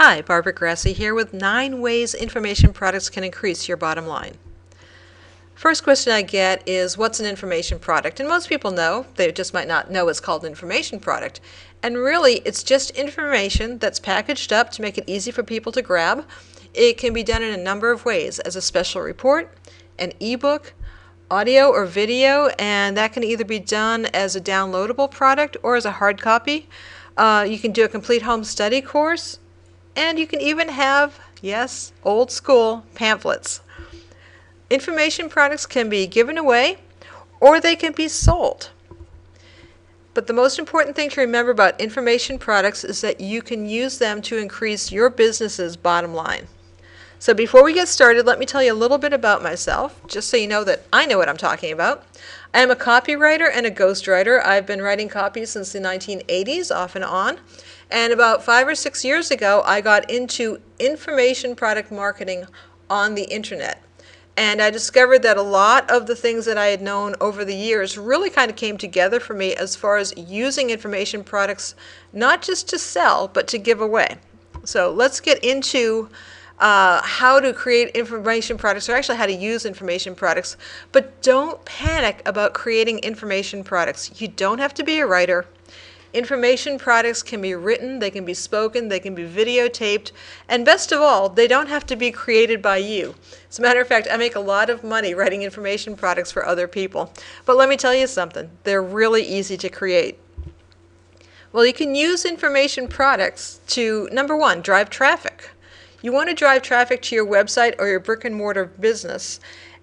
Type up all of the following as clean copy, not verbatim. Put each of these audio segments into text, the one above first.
Hi, Barbara Grassi here with 9 ways information products can increase your bottom line. First question I get is, what's an information product? And most people know, they just might not know it's called an information product. And really, it's just information that's packaged up to make it easy for people to grab. It can be done in a number of ways, as a special report, an ebook, audio or video, and that can either be done as a downloadable product or as a hard copy. You can do a complete home study course, and you can even have, yes, old school pamphlets. Information products can be given away or they can be sold. But the most important thing to remember about information products is that you can use them to increase your business's bottom line. So before we get started, let me tell you a little bit about myself, just so you know that I know what I'm talking about. I am a copywriter and a ghostwriter. I've been writing copy since the 1980s, off and on. And about 5 or 6 years ago, I got into information product marketing on the internet. And I discovered that a lot of the things that I had known over the years really kind of came together for me as far as using information products, not just to sell, but to give away. So let's get into how to create information products, or actually how to use information products. But don't panic about creating information products. You don't have to be a writer. Information products can be written, they can be spoken, they can be videotaped, and best of all, they don't have to be created by you. As a matter of fact, I make a lot of money writing information products for other people. But let me tell you something, they're really easy to create. Well, you can use information products to, number one, drive traffic. You want to drive traffic to your website or your brick and mortar business,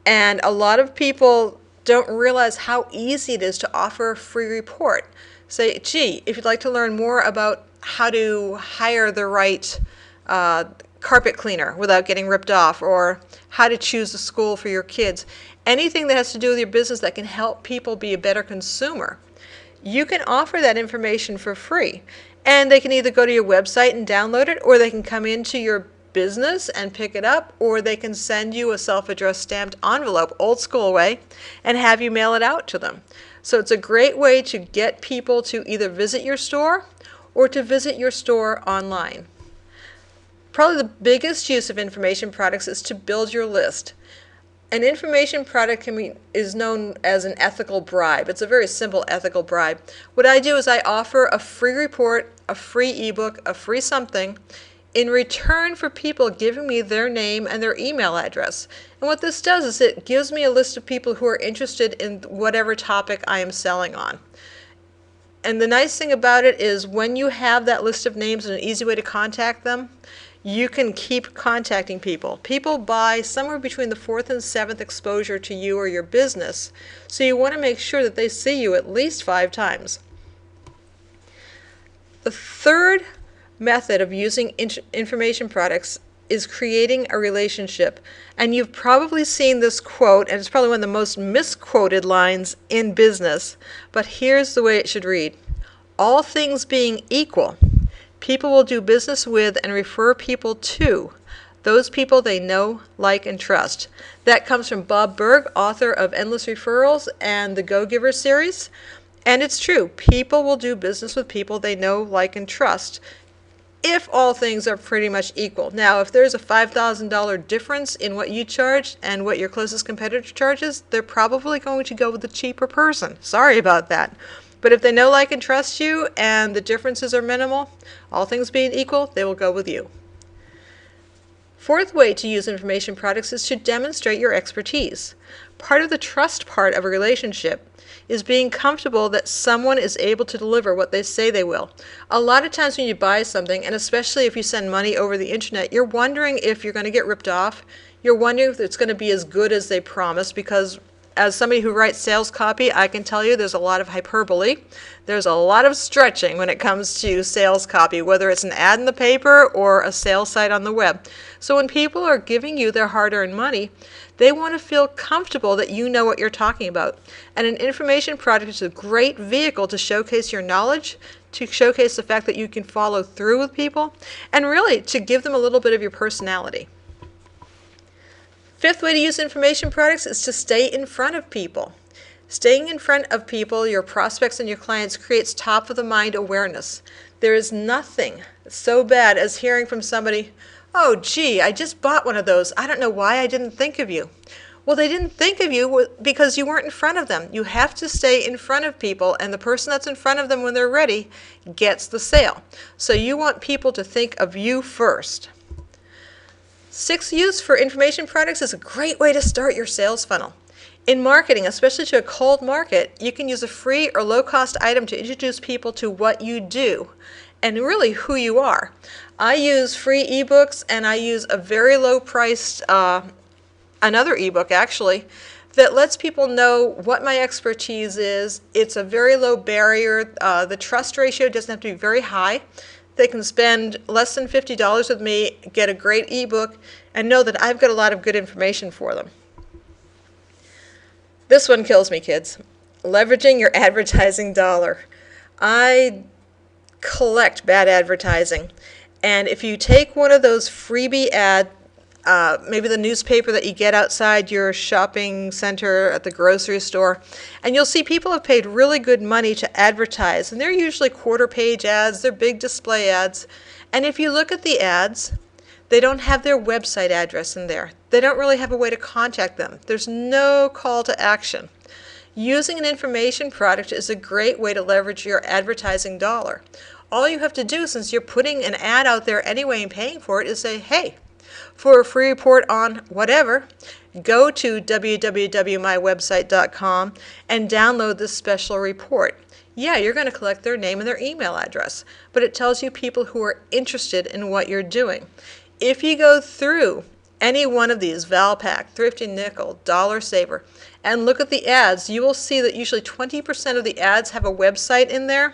and a lot of people don't realize how easy it is to offer a free report. Say, gee, if you'd like to learn more about how to hire the right carpet cleaner without getting ripped off, or how to choose a school for your kids, anything that has to do with your business that can help people be a better consumer, you can offer that information for free. And they can either go to your website and download it, or they can come into your business and pick it up, or they can send you a self-addressed stamped envelope, old school way, and have you mail it out to them. So it's a great way to get people to either visit your store or to visit your store online. Probably the biggest use of information products is to build your list. An information product is known as an ethical bribe. It's a very simple ethical bribe. What I do is I offer a free report, a free ebook, a free something, in return for people giving me their name and their email address. And what this does is it gives me a list of people who are interested in whatever topic I am selling on. And the nice thing about it is when you have that list of names and an easy way to contact them, you can keep contacting people. People buy somewhere between the 4th and 7th exposure to you or your business, so you want to make sure that they see you at least 5 times. The third method of using information products is creating a relationship. And you've probably seen this quote, and it's probably one of the most misquoted lines in business, but here's the way it should read. All things being equal, people will do business with and refer people to those people they know, like, and trust. That comes from Bob Berg, author of Endless Referrals and the Go-Giver series. And it's true, people will do business with people they know, like, and trust, if all things are pretty much equal. Now, if there's a $5,000 difference in what you charge and what your closest competitor charges, they're probably going to go with the cheaper person. Sorry about that. But if they know, like, and trust you and the differences are minimal, all things being equal, they will go with you. Fourth way to use information products is to demonstrate your expertise. Part of the trust part of a relationship is being comfortable that someone is able to deliver what they say they will. A lot of times when you buy something, and especially if you send money over the internet, you're wondering if you're going to get ripped off. You're wondering if it's going to be as good as they promise, because as somebody who writes sales copy, I can tell you there's a lot of hyperbole. There's a lot of stretching when it comes to sales copy, whether it's an ad in the paper or a sales site on the web. So when people are giving you their hard-earned money, they want to feel comfortable that you know what you're talking about. And an information product is a great vehicle to showcase your knowledge, to showcase the fact that you can follow through with people, and really to give them a little bit of your personality. Fifth way to use information products is to stay in front of people. Staying in front of people, your prospects and your clients, creates top-of-the-mind awareness. There is nothing so bad as hearing from somebody, "Oh, gee, I just bought one of those. I don't know why I didn't think of you." Well, they didn't think of you because you weren't in front of them. You have to stay in front of people, and the person that's in front of them when they're ready gets the sale. So you want people to think of you first. Sixth use for information products is a great way to start your sales funnel. In marketing, especially to a cold market, you can use a free or low-cost item to introduce people to what you do and really who you are. I use free ebooks, and I use a very low-priced another ebook actually that lets people know what my expertise is. It's a very low barrier. The trust ratio doesn't have to be very high. They can spend less than $50 with me, get a great ebook, and know that I've got a lot of good information for them. This one kills me, kids. Leveraging your advertising dollar. I collect bad advertising. And if you take one of those freebie ads, maybe the newspaper that you get outside your shopping center at the grocery store, and you'll see people have paid really good money to advertise, and they're usually quarter-page ads, they're big display ads, and if you look at the ads, they don't have their website address in there. They don't really have a way to contact them. There's no call to action. Using an information product is a great way to leverage your advertising dollar. All you have to do, since you're putting an ad out there anyway and paying for it, is say, "Hey, for a free report on whatever, go to www.mywebsite.com and download this special report." Yeah, you're going to collect their name and their email address, but it tells you people who are interested in what you're doing. If you go through any one of these, Valpak, Thrifty Nickel, Dollar Saver, and look at the ads, you will see that usually 20% of the ads have a website in there.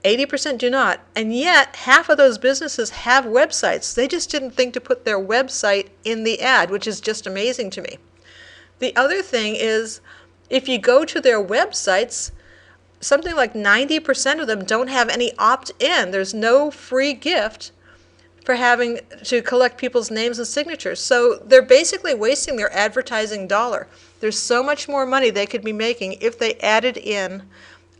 80% do not, and yet half of those businesses have websites. They just didn't think to put their website in the ad, which is just amazing to me. The other thing is, if you go to their websites, something like 90% of them don't have any opt-in. There's no free gift for having to collect people's names and signatures. So they're basically wasting their advertising dollar. There's so much more money they could be making if they added in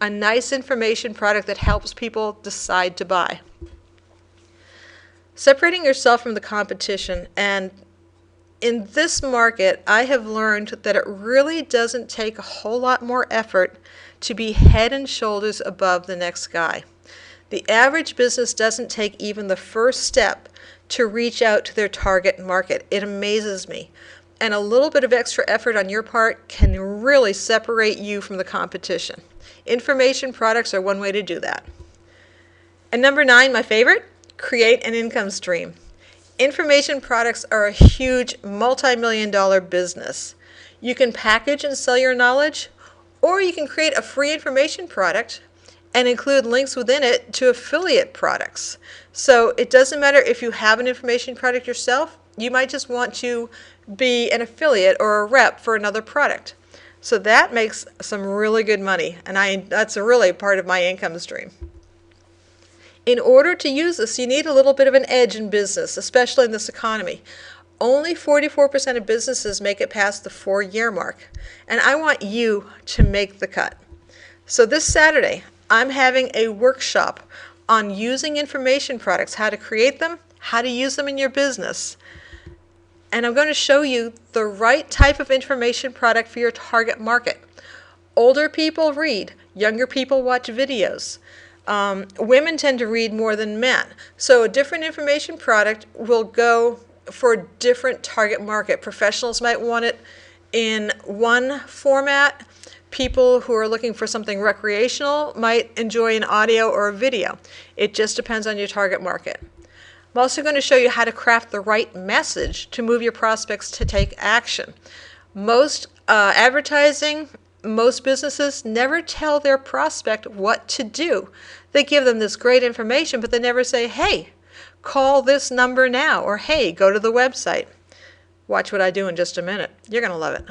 a nice information product that helps people decide to buy. Separating yourself from the competition. And in this market, I have learned that it really doesn't take a whole lot more effort to be head and shoulders above the next guy. The average business doesn't take even the first step to reach out to their target market. It amazes me. And a little bit of extra effort on your part can really separate you from the competition. Information products are one way to do that. And number 9, my favorite, create an income stream. Information products are a huge multi-million-dollar business. You can package and sell your knowledge, or you can create a free information product and include links within it to affiliate products. So it doesn't matter if you have an information product yourself, you might just want to be an affiliate or a rep for another product. So that makes some really good money, and that's really part of my income stream. In order to use this, you need a little bit of an edge in business, especially in this economy. Only 44% of businesses make it past the 4-year mark, and I want you to make the cut. So this Saturday, I'm having a workshop on using information products, how to create them, how to use them in your business. And I'm going to show you the right type of information product for your target market. Older people read, younger people watch videos. Women tend to read more than men. So a different information product will go for a different target market. Professionals might want it in one format. People who are looking for something recreational might enjoy an audio or a video. It just depends on your target market. I'm also going to show you how to craft the right message to move your prospects to take action. Most most businesses never tell their prospect what to do. They give them this great information, but they never say, "Hey, call this number now," or "Hey, go to the website." Watch what I do in just a minute. You're going to love it.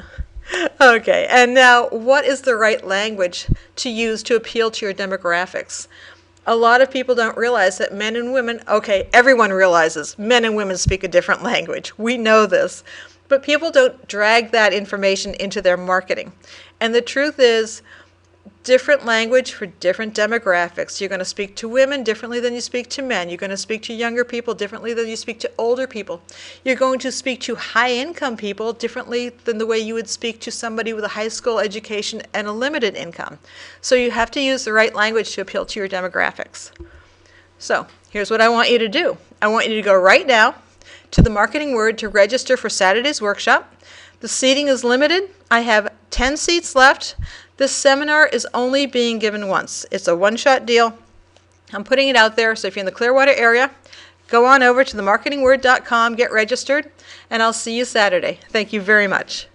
Okay, and now what is the right language to use to appeal to your demographics? A lot of people don't realize that men and women, okay, everyone realizes men and women speak a different language. We know this. But people don't drag that information into their marketing. And the truth is, different language for different demographics. You're going to speak to women differently than you speak to men. You're going to speak to younger people differently than you speak to older people. You're going to speak to high-income people differently than the way you would speak to somebody with a high school education and a limited income. So you have to use the right language to appeal to your demographics. So here's what I want you to do. I want you to go right now to the Marketing Word to register for Saturday's workshop. The seating is limited. I have 10 seats left. This seminar is only being given once. It's a one-shot deal. I'm putting it out there, so if you're in the Clearwater area, go on over to themarketingword.com, get registered, and I'll see you Saturday. Thank you very much.